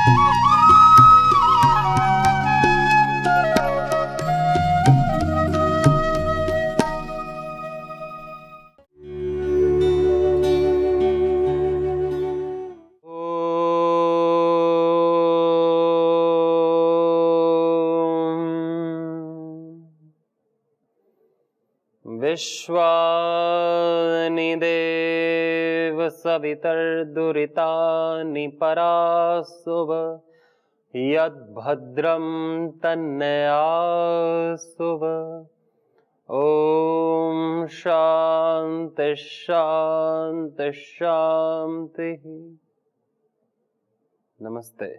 विश्वानि देव सवितर्दुरितानि परासुव यद्भद्रं तन्नयासुव। ॐ शान्ति शान्ति शान्तिः। नमस्ते।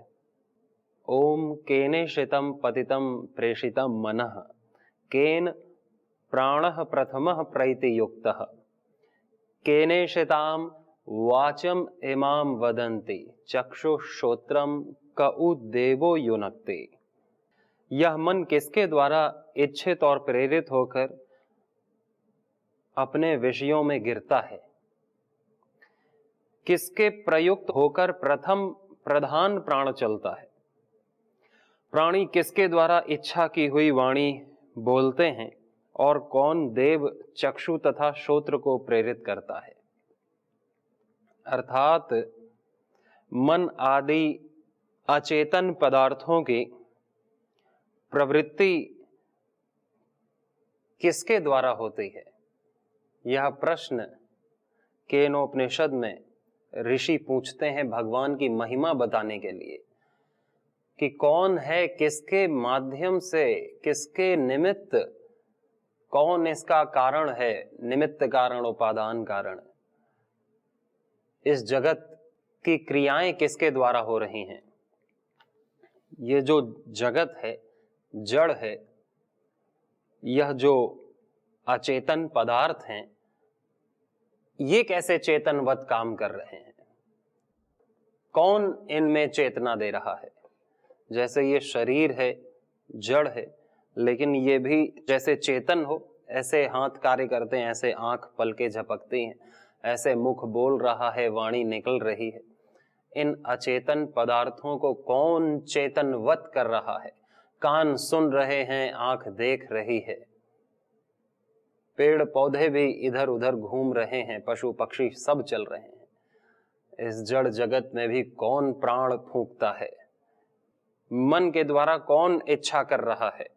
ओम केनेषितं पतितं प्रेषितं मनः केन प्राणः प्रथमः प्रैति युक्तः केनेषितां वाचम इमां वदन्ति चक्षुश्रोत्रं कउ देवो युनक्ति। यह मन किसके द्वारा इच्छित और प्रेरित होकर अपने विषयों में गिरता है, किसके प्रयुक्त होकर प्रथम प्रधान प्राण चलता है, प्राणी किसके द्वारा इच्छा की हुई वाणी बोलते हैं और कौन देव चक्षु तथा श्रोत्र को प्रेरित करता है। अर्थात मन आदि अचेतन पदार्थों की प्रवृत्ति किसके द्वारा होती है, यह प्रश्न केनोपनिषद में ऋषि पूछते हैं भगवान की महिमा बताने के लिए कि कौन है, किसके माध्यम से, किसके निमित्त, कौन इसका कारण है, निमित्त कारण उपादान कारण। इस जगत की क्रियाएं किसके द्वारा हो रही हैं। ये जो जगत है, जड़ है, यह जो अचेतन पदार्थ हैं, ये कैसे चेतनवत काम कर रहे हैं, कौन इनमें चेतना दे रहा है। जैसे ये शरीर है, जड़ है, लेकिन ये भी जैसे चेतन हो, ऐसे हाथ कार्य करते हैं, ऐसे आंख पलके झपकती हैं, ऐसे मुख बोल रहा है, वाणी निकल रही है। इन अचेतन पदार्थों को कौन चेतनवत कर रहा है। कान सुन रहे हैं, आंख देख रही है, पेड़ पौधे भी इधर उधर घूम रहे हैं, पशु पक्षी सब चल रहे हैं। इस जड़ जगत में भी कौन प्राण फूंकता है, मन के द्वारा कौन इच्छा कर रहा है,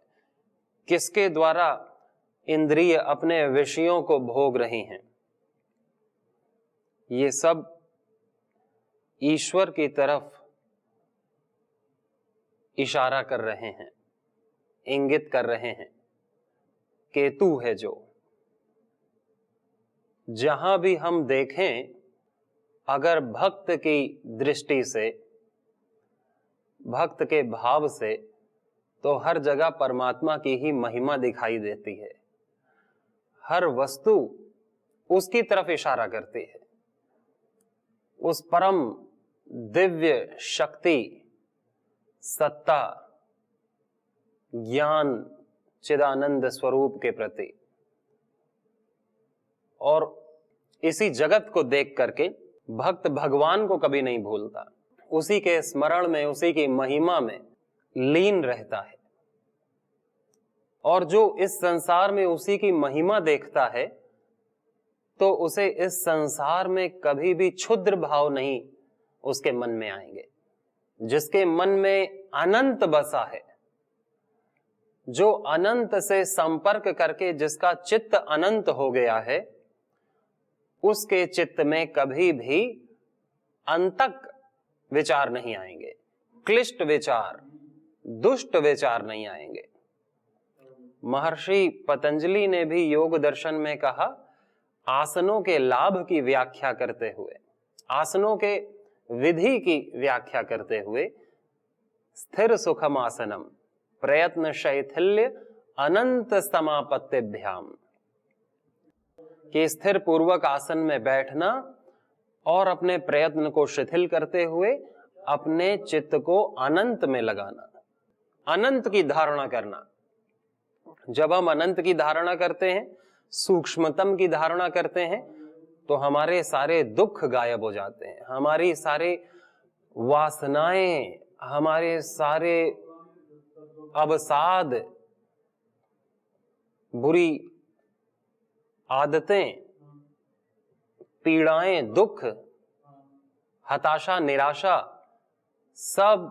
किसके द्वारा इंद्रिय अपने विषयों को भोग रही हैं। ये सब ईश्वर की तरफ इशारा कर रहे हैं, इंगित कर रहे हैं। केतु है जो, जहां भी हम देखें, अगर भक्त की दृष्टि से, भक्त के भाव से, तो हर जगह परमात्मा की ही महिमा दिखाई देती है। हर वस्तु उसकी तरफ इशारा करती है, उस परम दिव्य शक्ति, सत्ता, ज्ञान, चिदानंद स्वरूप के प्रति। और इसी जगत को देख करके भक्त भगवान को कभी नहीं भूलता, उसी के स्मरण में, उसी की महिमा में लीन रहता है। और जो इस संसार में उसी की महिमा देखता है, तो उसे इस संसार में कभी भी क्षुद्र भाव नहीं उसके मन में आएंगे। जिसके मन में अनंत बसा है, जो अनंत से संपर्क करके जिसका चित्त अनंत हो गया है, उसके चित्त में कभी भी अंतक विचार नहीं आएंगे, क्लिष्ट विचार, दुष्ट विचार नहीं आएंगे। महर्षि पतंजलि ने भी योग दर्शन में कहा, आसनों के लाभ की व्याख्या करते हुए, आसनों के विधि की व्याख्या करते हुए, स्थिर सुखम आसनम प्रयत्न शैथिल्य अनंत समापत्तिभ्याम, कि स्थिर पूर्वक आसन में बैठना और अपने प्रयत्न को शिथिल करते हुए अपने चित्त को अनंत में लगाना, अनंत की धारणा करना। जब हम अनंत की धारणा करते हैं, सूक्ष्मतम की धारणा करते हैं, तो हमारे सारे दुख गायब हो जाते हैं, हमारी सारे वासनाएं हमारे सारे अवसाद, बुरी आदतें, पीड़ाएं, दुख, हताशा, निराशा सब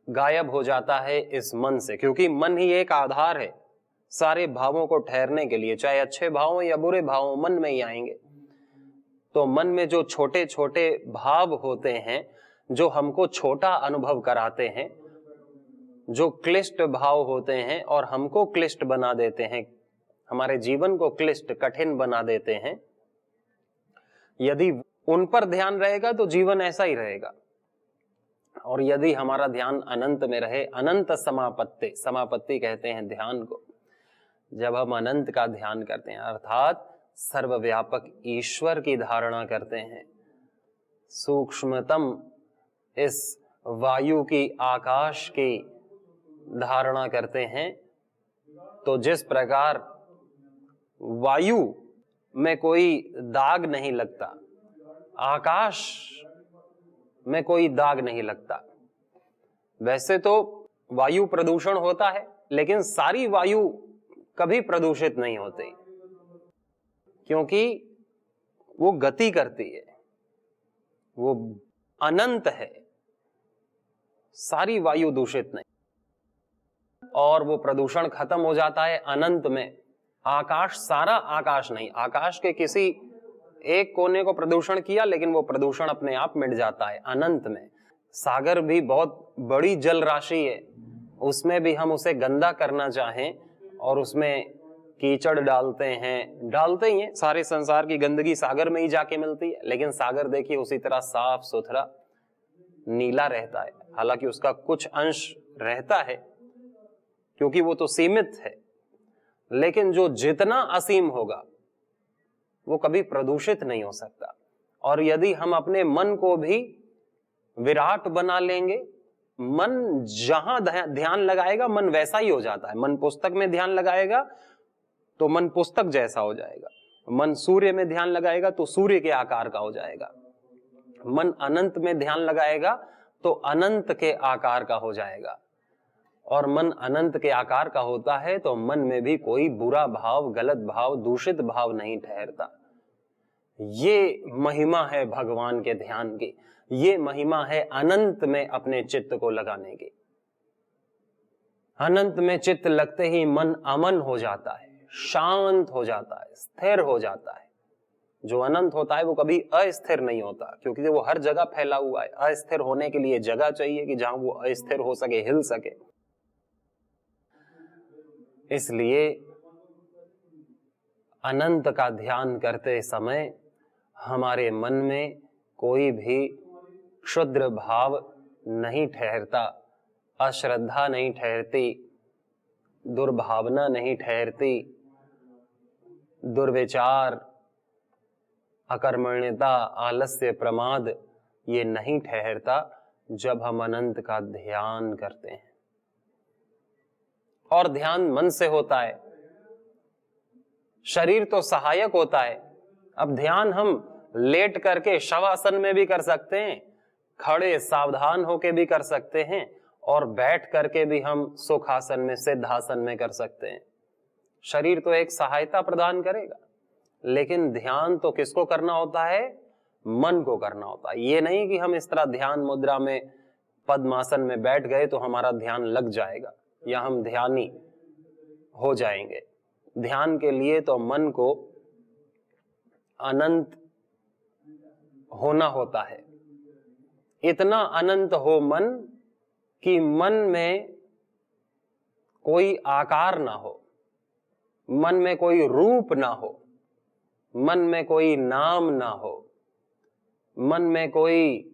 गायब हो जाता है इस मन से, क्योंकि मन ही एक आधार है सारे भावों को ठहरने के लिए। चाहे अच्छे भाव या बुरे भाव मन में ही आएंगे। तो मन में जो छोटे छोटे भाव होते हैं जो हमको छोटा अनुभव कराते हैं, जो क्लिष्ट भाव होते हैं और हमको क्लिष्ट बना देते हैं, हमारे जीवन को क्लिष्ट कठिन बना देते हैं, यदि उन पर ध्यान रहेगा तो जीवन ऐसा ही रहेगा। और यदि हमारा ध्यान अनंत में रहे, अनंत समापत्ति, समापत्ति कहते हैं ध्यान को, जब हम अनंत का ध्यान करते हैं अर्थात सर्वव्यापक ईश्वर की धारणा करते हैं, सूक्ष्मतम इस वायु की, आकाश की धारणा करते हैं, तो जिस प्रकार वायु में कोई दाग नहीं लगता, आकाश में कोई दाग नहीं लगता। वैसे तो वायु प्रदूषण होता है, लेकिन सारी वायु कभी प्रदूषित नहीं होती, क्योंकि वो गति करती है, वो अनंत है। सारी वायु दूषित नहीं, और वो प्रदूषण खत्म हो जाता है अनंत में। आकाश, सारा आकाश नहीं, आकाश के किसी एक कोने को प्रदूषण किया, लेकिन वो प्रदूषण अपने आप मिट जाता है अनंत में। सागर भी बहुत बड़ी जल राशि है, उसमें भी हम उसे गंदा करना चाहें और उसमें कीचड़ डालते ही हैं, सारे संसार की गंदगी सागर में ही जाके मिलती है, लेकिन सागर देखिए उसी तरह साफ सुथरा नीला रहता है। हालांकि उसका कुछ अंश रहता है क्योंकि वो तो सीमित है, लेकिन जो जितना असीम होगा वो कभी प्रदूषित नहीं हो सकता। और यदि हम अपने मन को भी विराट बना लेंगे, मन जहां ध्यान लगाएगा मन वैसा ही हो जाता है। मन पुस्तक में ध्यान लगाएगा तो मन पुस्तक जैसा हो जाएगा, मन सूर्य में ध्यान लगाएगा तो सूर्य के आकार का हो जाएगा, मन अनंत में ध्यान लगाएगा तो अनंत के आकार का हो जाएगा। और मन अनंत के आकार का होता है तो मन में भी कोई बुरा भाव, गलत भाव, दूषित भाव नहीं ठहरता। ये महिमा है भगवान के ध्यान की, ये महिमा है अनंत में अपने चित्त को लगाने की। अनंत में चित्त लगते ही मन अमन हो जाता है, शांत हो जाता है, स्थिर हो जाता है। जो अनंत होता है वो कभी अस्थिर नहीं होता, क्योंकि वो हर जगह फैला हुआ है। अस्थिर होने के लिए जगह चाहिए कि जहां वो अस्थिर हो सके, हिल सके। इसलिए अनंत का ध्यान करते समय हमारे मन में कोई भी क्षुद्र भाव नहीं ठहरता, अश्रद्धा नहीं ठहरती, दुर्भावना नहीं ठहरती, दुर्विचार, अकर्मण्यता, आलस्य, प्रमाद ये नहीं ठहरता जब हम अनंत का ध्यान करते हैं। और ध्यान मन से होता है, शरीर तो सहायक होता है। अब ध्यान हम लेट करके शवासन में भी कर सकते हैं, खड़े सावधान होके भी कर सकते हैं, और बैठ करके भी हम सुखासन में, सिद्धासन में कर सकते हैं। शरीर तो एक सहायता प्रदान करेगा, लेकिन ध्यान तो किसको करना होता है? मन को करना होता है। ये नहीं कि हम इस तरह ध्यान मुद्रा में पद्मासन में बैठ गए तो हमारा ध्यान लग जाएगा या हम ध्यानी हो जाएंगे। ध्यान के लिए तो मन को अनंत होना होता है। इतना अनंत हो मन कि मन में कोई आकार ना हो, मन में कोई रूप ना हो, मन में कोई नाम ना हो, मन में कोई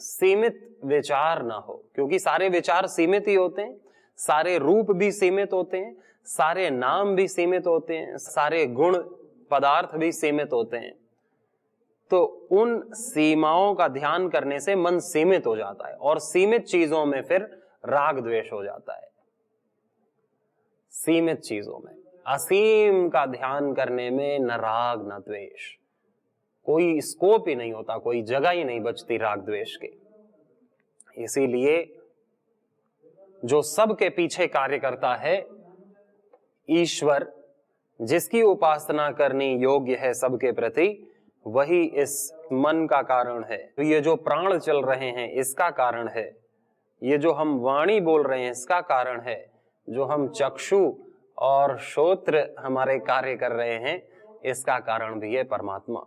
सीमित विचार ना हो, क्योंकि सारे विचार सीमित ही होते हैं, सारे रूप भी सीमित होते हैं, सारे नाम भी सीमित होते हैं, सारे गुण पदार्थ भी सीमित होते हैं। तो उन सीमाओं का ध्यान करने से मन सीमित हो जाता है, और सीमित चीजों में फिर राग द्वेष हो जाता है। सीमित चीजों में, असीम का ध्यान करने में न राग न द्वेष, कोई स्कोप ही नहीं होता, कोई जगह ही नहीं बचती राग द्वेष के। इसीलिए जो सबके पीछे कार्य करता है, ईश्वर जिसकी उपासना करनी योग्य है सबके प्रति, वही इस मन का कारण है। तो ये जो प्राण चल रहे हैं इसका कारण है, ये जो हम वाणी बोल रहे हैं इसका कारण है, जो हम चक्षु और श्रोत्र हमारे कार्य कर रहे हैं इसका कारण भी है परमात्मा।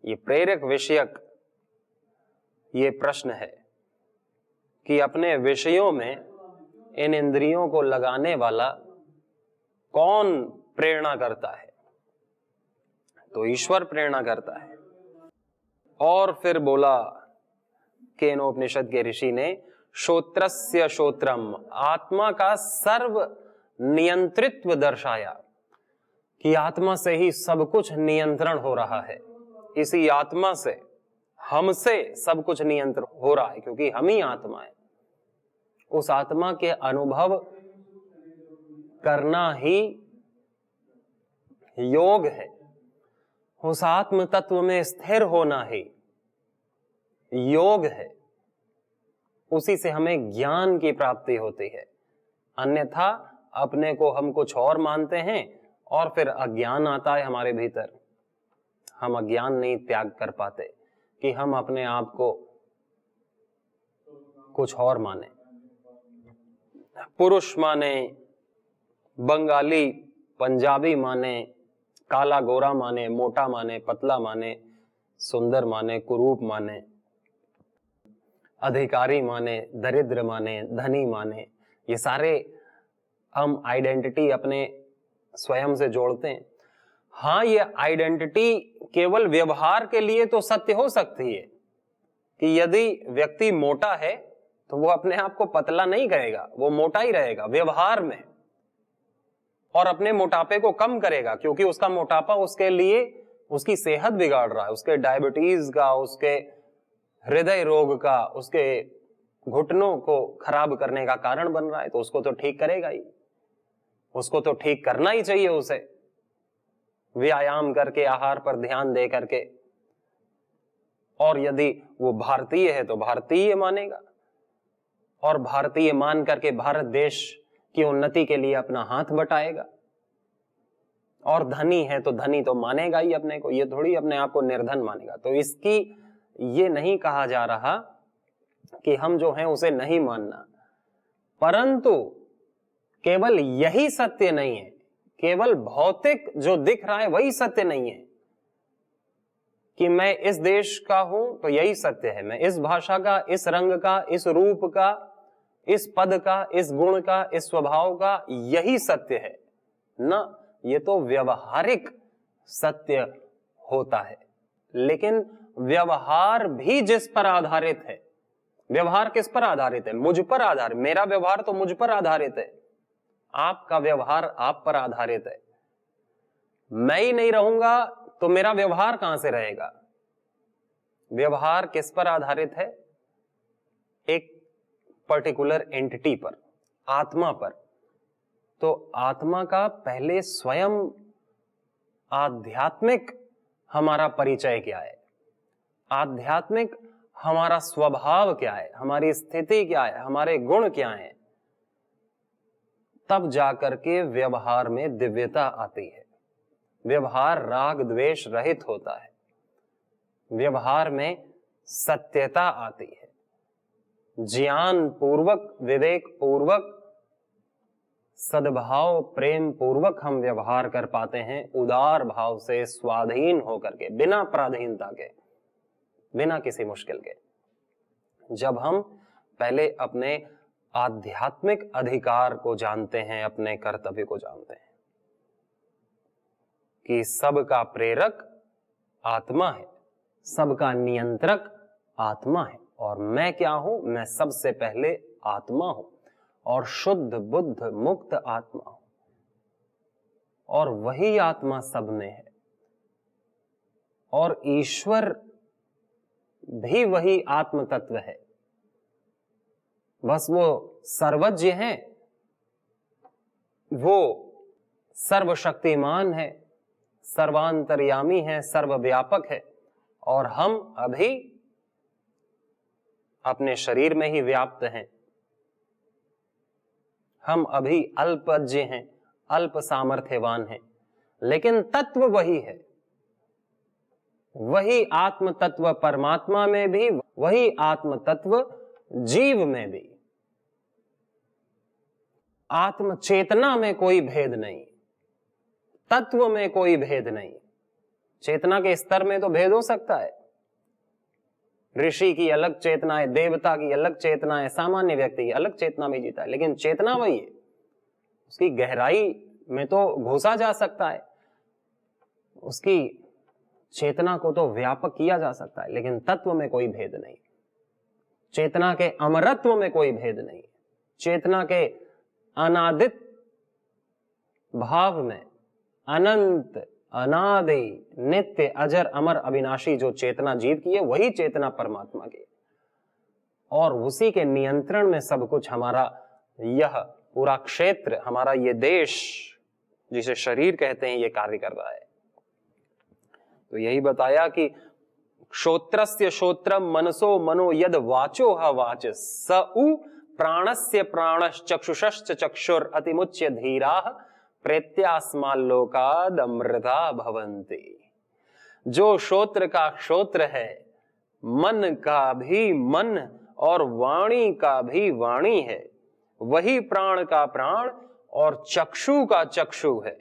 ये प्रेरक विषयक ये प्रश्न है कि अपने विषयों में इन इंद्रियों को लगाने वाला कौन प्रेरणा करता है? तो ईश्वर प्रेरणा करता है। और फिर बोला केनोपनिषद के ऋषि ने, श्रोत्रस्य श्रोत्रम, आत्मा का सर्व नियंत्रित्व दर्शाया कि आत्मा से ही सब कुछ नियंत्रण हो रहा है। इसी आत्मा से, हमसे सब कुछ नियंत्रण हो रहा है, क्योंकि हम ही आत्मा है। उस आत्मा के अनुभव करना ही योग है, उस आत्म तत्व में स्थिर होना ही योग है। उसी से हमें ज्ञान की प्राप्ति होती है। अन्यथा अपने को हम कुछ और मानते हैं और फिर अज्ञान आता है हमारे भीतर। हम अज्ञान नहीं त्याग कर पाते कि हम अपने आप को कुछ और माने, पुरुष माने, बंगाली पंजाबी माने, काला गोरा माने, मोटा माने, पतला माने, सुंदर माने, कुरूप माने, अधिकारी माने, दरिद्र माने, धनी माने। ये सारे हम आइडेंटिटी अपने स्वयं से जोड़ते हैं। हाँ, ये आइडेंटिटी केवल व्यवहार के लिए तो सत्य हो सकती है कि यदि व्यक्ति मोटा है तो वो अपने आप को पतला नहीं कहेगा, वो मोटा ही रहेगा व्यवहार में, और अपने मोटापे को कम करेगा, क्योंकि उसका मोटापा उसके लिए उसकी सेहत बिगाड़ रहा है, उसके डायबिटीज का, उसके हृदय रोग का, उसके घुटनों को खराब करने का कारण बन रहा है। तो उसको तो ठीक करेगा ही, उसको तो ठीक करना ही चाहिए उसे, व्यायाम करके, आहार पर ध्यान दे करके। और यदि वो भारतीय है तो भारतीय मानेगा, और भारतीय मान करके भारत देश की उन्नति के लिए अपना हाथ बटाएगा। और धनी है तो धनी तो मानेगा ही अपने को, ये थोड़ी अपने आप को निर्धन मानेगा। तो इसकी ये नहीं कहा जा रहा कि हम जो हैं उसे नहीं मानना, परंतु केवल यही सत्य नहीं है, केवल भौतिक जो दिख रहा है वही सत्य नहीं है कि मैं इस देश का हूं तो यही सत्य है, मैं इस भाषा का, इस रंग का, इस रूप का, इस पद का, इस गुण का, इस स्वभाव का, यही सत्य है ना। ये तो व्यवहारिक सत्य होता है। लेकिन व्यवहार भी जिस पर आधारित है, व्यवहार किस पर आधारित है? मुझ पर आधारित। मेरा व्यवहार तो मुझ पर आधारित है, आपका व्यवहार आप पर आधारित है। मैं ही नहीं रहूंगा तो मेरा व्यवहार कहां से रहेगा? व्यवहार किस पर आधारित है? एक पर्टिकुलर एंटिटी पर, आत्मा पर। तो आत्मा का पहले स्वयं आध्यात्मिक हमारा परिचय क्या है, आध्यात्मिक हमारा स्वभाव क्या है, हमारी स्थिति क्या है, हमारे गुण क्या हैं, तब जाकर के व्यवहार में दिव्यता आती है। व्यवहार राग द्वेष रहित होता है, व्यवहार में सत्यता आती है। ज्ञान पूर्वक, विवेक पूर्वक, सद्भाव प्रेम पूर्वक हम व्यवहार कर पाते हैं, उदार भाव से, स्वाधीन होकर के, बिना पराधीनता के, बिना किसी मुश्किल के। जब हम पहले अपने आध्यात्मिक अधिकार को जानते हैं, अपने कर्तव्य को जानते हैं कि सबका प्रेरक आत्मा है, सबका नियंत्रक आत्मा है, और मैं क्या हूं? मैं सबसे पहले आत्मा हूं, और शुद्ध बुद्ध मुक्त आत्मा हूं, और वही आत्मा सब में है, और ईश्वर भी वही आत्म तत्व है। बस वो सर्वज्ञ है, वो सर्वशक्तिमान है, सर्वांतर्यामी है, सर्वव्यापक है, और हम अभी अपने शरीर में ही व्याप्त हैं। हम अभी अल्पज्ञ हैं, अल्प सामर्थ्यवान हैं, लेकिन तत्व वही है। वही आत्म तत्व परमात्मा में भी, वही आत्म तत्व जीव में भी। आत्म चेतना में कोई भेद नहीं, तत्व में कोई भेद नहीं। चेतना के स्तर में तो भेद हो सकता है, ऋषि की अलग चेतना है, देवता की अलग चेतना है, सामान्य व्यक्ति की अलग चेतना में जीता है, लेकिन चेतना वही है। उसकी गहराई में तो घुसा जा सकता है, उसकी चेतना को तो व्यापक किया जा सकता है, लेकिन तत्व में कोई भेद नहीं। चेतना के अमरत्व में कोई भेद नहीं। चेतना के अनादित भाव में, अनंत, अनादि, नित्य, अजर, अमर, अविनाशी जो चेतना जीव की है, वही चेतना परमात्मा की, और उसी के नियंत्रण में सब कुछ। हमारा यह पूरा क्षेत्र, हमारा ये देश जिसे शरीर कहते हैं, ये कार्य कर रहा है। तो यही बताया कि श्रोत्रस्य श्रोत्रम मनसो मनो यद वाचो ह वाच स उ प्राणस्य प्राणश्चक्षुषश्च चक्षुर अतिमुच्य धीराः प्रेत्यास्माल्लोकाद अमृता भवन्ति। जो श्रोत्र का श्रोत्र है, मन का भी मन और वाणी का भी वाणी है, वही प्राण का प्राण और चक्षु का चक्षु है।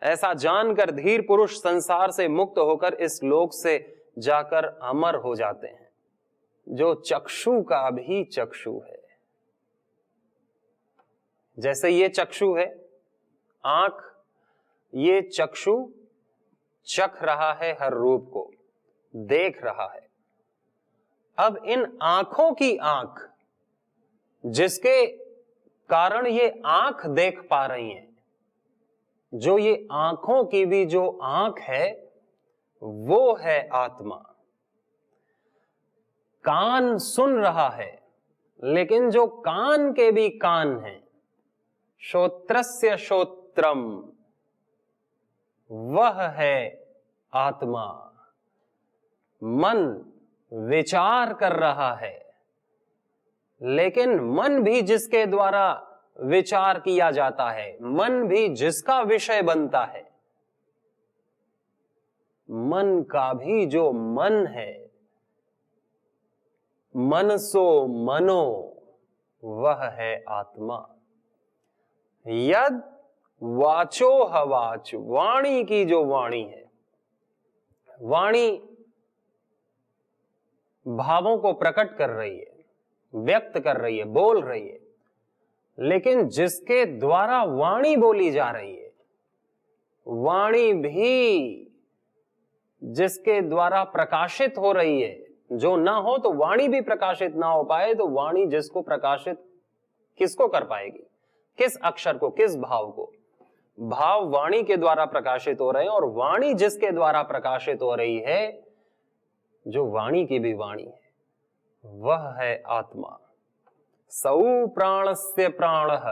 ऐसा जानकर धीर पुरुष संसार से मुक्त होकर इस लोक से जाकर अमर हो जाते हैं। जो चक्षु का भी चक्षु है, जैसे ये चक्षु है, आंख, ये चक्षु चख रहा है हर रूप को, देख रहा है। अब इन आंखों की आंख, जिसके कारण ये आंख देख पा रही हैं, जो ये आंखों की भी जो आंख है, वो है आत्मा। कान सुन रहा है, लेकिन जो कान के भी कान हैं, श्रोत्रस्य श्रोत्रम, वह है आत्मा। मन विचार कर रहा है, लेकिन मन भी जिसके द्वारा विचार किया जाता है, मन भी जिसका विषय बनता है, मन का भी जो मन है, मनसो मनो, वह है आत्मा। यद वाचो हवाच, वाणी की जो वाणी है, वाणी भावों को प्रकट कर रही है, व्यक्त कर रही है, बोल रही है, लेकिन जिसके द्वारा वाणी बोली जा रही है, वाणी भी जिसके द्वारा प्रकाशित हो रही है, जो ना हो तो वाणी भी प्रकाशित ना हो पाए, तो वाणी जिसको प्रकाशित किसको कर पाएगी? किस अक्षर को, किस भाव को? भाव वाणी के द्वारा प्रकाशित हो रहे हैं, और वाणी जिसके द्वारा प्रकाशित हो रही है, जो वाणी की भी वाणी है, वह है आत्मा। सौ प्राणस्य प्राणः,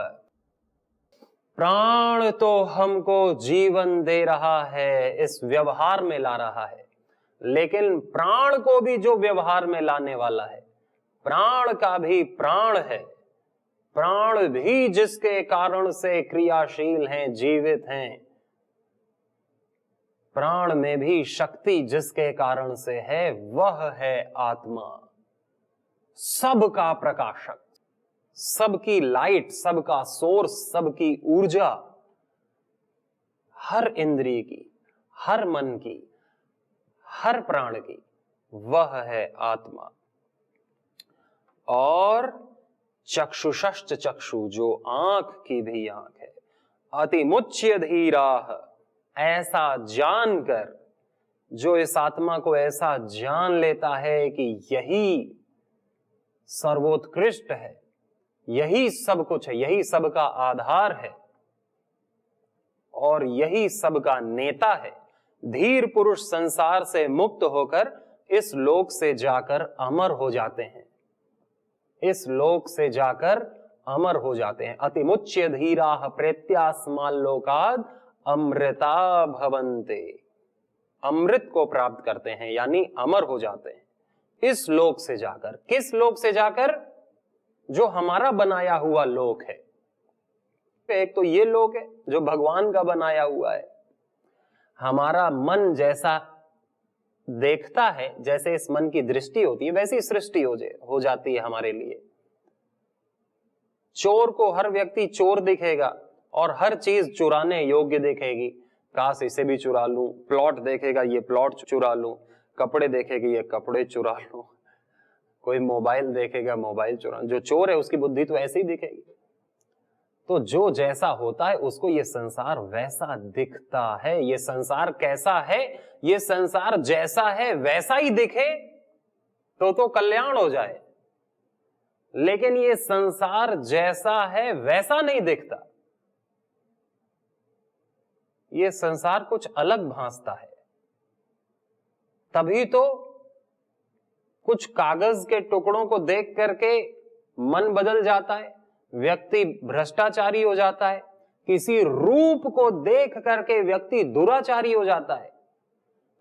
प्राण तो हमको जीवन दे रहा है, इस व्यवहार में ला रहा है, लेकिन प्राण को भी जो व्यवहार में लाने वाला है, प्राण का भी प्राण है, प्राण भी जिसके कारण से क्रियाशील हैं, जीवित हैं, प्राण में भी शक्ति जिसके कारण से है, वह है आत्मा। सबका प्रकाशक, सबकी लाइट, सबका सोर्स, सबकी ऊर्जा, हर इंद्रिय की, हर मन की, हर प्राण की, वह है आत्मा। और चक्षुषश्च चक्षु, जो आंख की भी आंख है, अतिमुच्य धीराः, ऐसा जानकर, जो इस आत्मा को ऐसा जान लेता है कि यही सर्वोत्कृष्ट है, यही सब कुछ है, यही सबका आधार है और यही सबका नेता है, धीर पुरुष संसार से मुक्त होकर इस लोक से जाकर अमर हो जाते हैं, इस लोक से जाकर अमर हो जाते हैं। अतिमुच्य धीराः प्रेत्यास्माल्लोकाद अमृता भवन्ते, अमृत को प्राप्त करते हैं, यानी अमर हो जाते हैं इस लोक से जाकर। किस लोक से जाकर? जो हमारा बनाया हुआ लोक है। एक तो ये लोक है जो भगवान का बनाया हुआ है। हमारा मन जैसा देखता है, जैसे इस मन की दृष्टि होती है, वैसी सृष्टि हो जाती है हमारे लिए। चोर को हर व्यक्ति चोर दिखेगा और हर चीज चुराने योग्य दिखेगी। काश इसे भी चुरा लूं, प्लॉट देखेगा ये प्लॉट चुरा लूं, कपड़े देखेगी ये कपड़े चुरा लूं, कोई मोबाइल देखेगा मोबाइल चुरा। जो चोर है उसकी बुद्धि तो ऐसे ही दिखेगी। तो जो जैसा होता है उसको ये संसार वैसा दिखता है। ये संसार कैसा है? ये संसार जैसा है वैसा ही दिखे तो कल्याण हो जाए, लेकिन ये संसार जैसा है वैसा नहीं दिखता। ये संसार कुछ अलग भासता है। तभी तो कुछ कागज के टुकड़ों को देख करके मन बदल जाता है, व्यक्ति भ्रष्टाचारी हो जाता है। किसी रूप को देख करके व्यक्ति दुराचारी हो जाता है।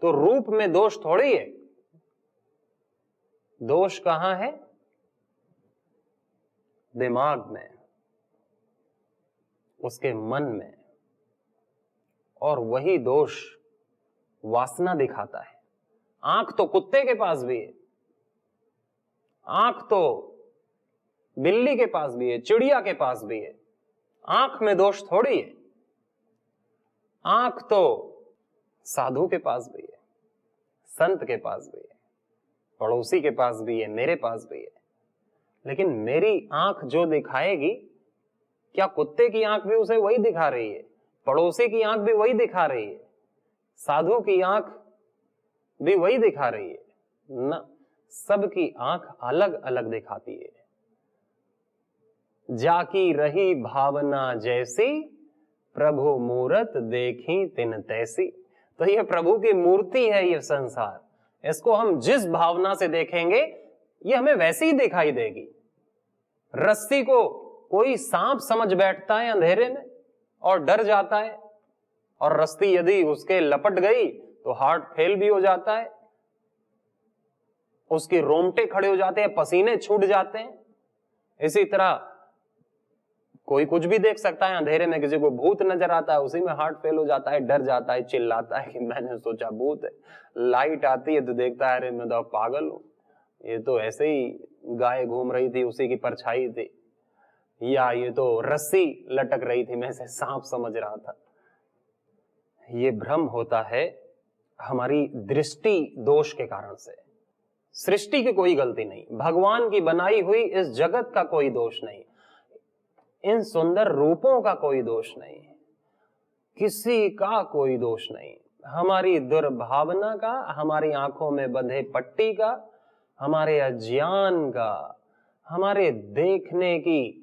तो रूप में दोष थोड़ी है, दोष कहां है? दिमाग में, उसके मन में। और वही दोष वासना दिखाता है। आंख तो कुत्ते के पास भी है, आंख तो बिल्ली के पास भी है, चिड़िया के पास भी है। आंख में दोष थोड़ी है। आंख तो साधु के पास भी है, संत के पास भी है, पड़ोसी के पास भी है, मेरे पास भी है। लेकिन मेरी आंख जो दिखाएगी, क्या कुत्ते की आंख भी उसे वही दिखा रही है? पड़ोसी की आंख भी वही दिखा रही है? साधु की आंख भी वही दिखा रही है? ना, सबकी आंख अलग अलग दिखाती है। जाकी रही भावना जैसी, प्रभु मूरत देखी तिन तैसी। तो ये प्रभु की मूर्ति है ये संसार। इसको हम जिस भावना से देखेंगे ये हमें वैसे ही दिखाई देगी। रस्सी को कोई सांप समझ बैठता है अंधेरे में और डर जाता है, और रस्सी यदि उसके लपट गई तो हार्ट फेल भी हो जाता है, उसके रोंगटे खड़े हो जाते हैं, पसीने छूट जाते हैं। इसी तरह कोई कुछ भी देख सकता है अंधेरे में, किसी को भूत नजर आता है, उसी में हार्ट फेल हो जाता है, डर जाता है, चिल्लाता है कि मैंने सोचा भूत है। लाइट आती है तो देखता है अरे मैं तो पागल हूं, ये तो ऐसे ही गाय घूम रही थी, उसी की परछाई थी, या ये तो रस्सी लटक रही थी, मैं इसे सांप समझ रहा था। ये भ्रम होता है हमारी दृष्टि दोष के कारण से। सृष्टि की कोई गलती नहीं, भगवान की बनाई हुई इस जगत का कोई दोष नहीं, इन सुंदर रूपों का कोई दोष नहीं, किसी का कोई दोष नहीं। हमारी दुर्भावना का, हमारी आंखों में बंधे पट्टी का, हमारे अज्ञान का, हमारे देखने की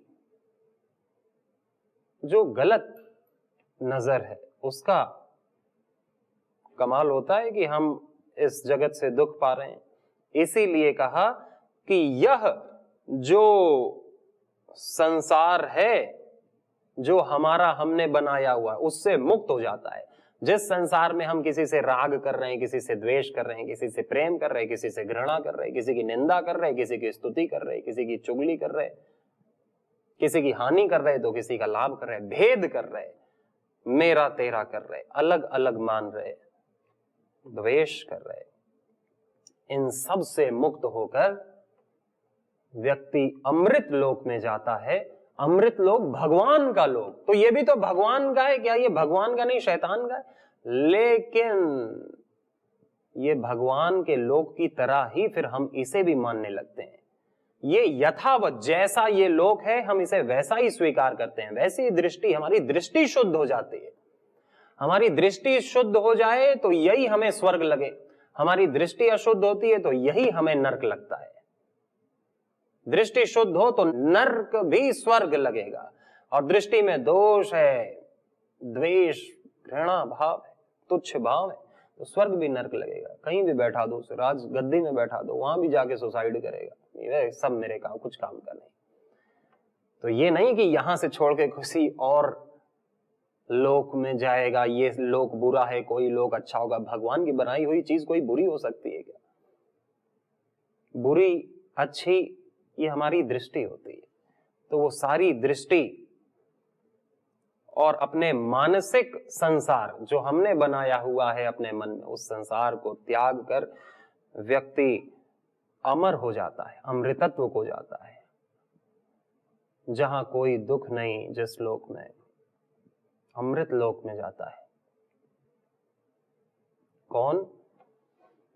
जो गलत नजर है उसका कमाल होता है कि हम इस जगत से दुख पा रहे हैं। इसीलिए कहा कि यह जो संसार है, जो हमारा हमने बनाया हुआ, उससे मुक्त हो जाता है। जिस संसार में हम किसी से राग कर रहे हैं, किसी से द्वेष कर रहे हैं, किसी से प्रेम कर रहे हैं, किसी से घृणा कर रहे हैं, किसी की निंदा कर रहे हैं, किसी की स्तुति कर रहे हैं, किसी की चुगली कर रहे हैं, किसी की हानि कर रहे हैं तो किसी का लाभ कर रहे हैं, भेद कर रहे हैं, मेरा तेरा कर रहे हैं, अलग अलग मान रहे हैं, द्वेष कर रहे हैं, इन सब से मुक्त होकर व्यक्ति अमृत लोक में जाता है। अमृत लोक भगवान का लोक। तो ये भी तो भगवान का है, क्या ये भगवान का नहीं शैतान का है? लेकिन ये भगवान के लोक की तरह ही फिर हम इसे भी मानने लगते हैं। ये यथावत जैसा ये लोक है हम इसे वैसा ही स्वीकार करते हैं। वैसी दृष्टि, हमारी दृष्टि शुद्ध हो जाती है। हमारी दृष्टि शुद्ध हो जाए तो यही हमें स्वर्ग लगे, हमारी दृष्टि अशुद्ध होती है तो यही हमें नरक लगता है। दृष्टि शुद्ध हो तो नरक भी स्वर्ग लगेगा, और दृष्टि में दोष है, द्वेष, घृणा भाव है, तुच्छ भाव है, तो स्वर्ग भी नरक लगेगा। कहीं भी बैठा दो, राज गद्दी में बैठा दो, वहां भी जाके सुसाइड करेगा, ये सब मेरे काम, कुछ काम का नहीं। तो ये नहीं कि यहां से छोड़ के किसी और लोक में जाएगा, ये लोक बुरा है, कोई लोक अच्छा होगा। भगवान की बनाई हुई चीज कोई बुरी हो सकती है क्या? बुरी अच्छी ये हमारी दृष्टि होती है। तो वो सारी दृष्टि और अपने मानसिक संसार जो हमने बनाया हुआ है अपने मन में, उस संसार को त्याग कर व्यक्ति अमर हो जाता है, अमृतत्व को जाता है, जहां कोई दुख नहीं, जिस लोक में, अमृत लोक में जाता है। कौन?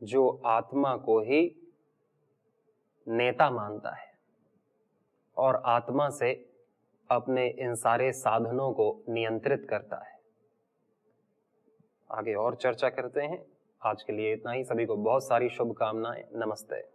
जो आत्मा को ही नेता मानता है और आत्मा से अपने इन सारे साधनों को नियंत्रित करता है। आगे और चर्चा करते हैं। आज के लिए इतना ही। सभी को बहुत सारी शुभकामनाएं। नमस्ते।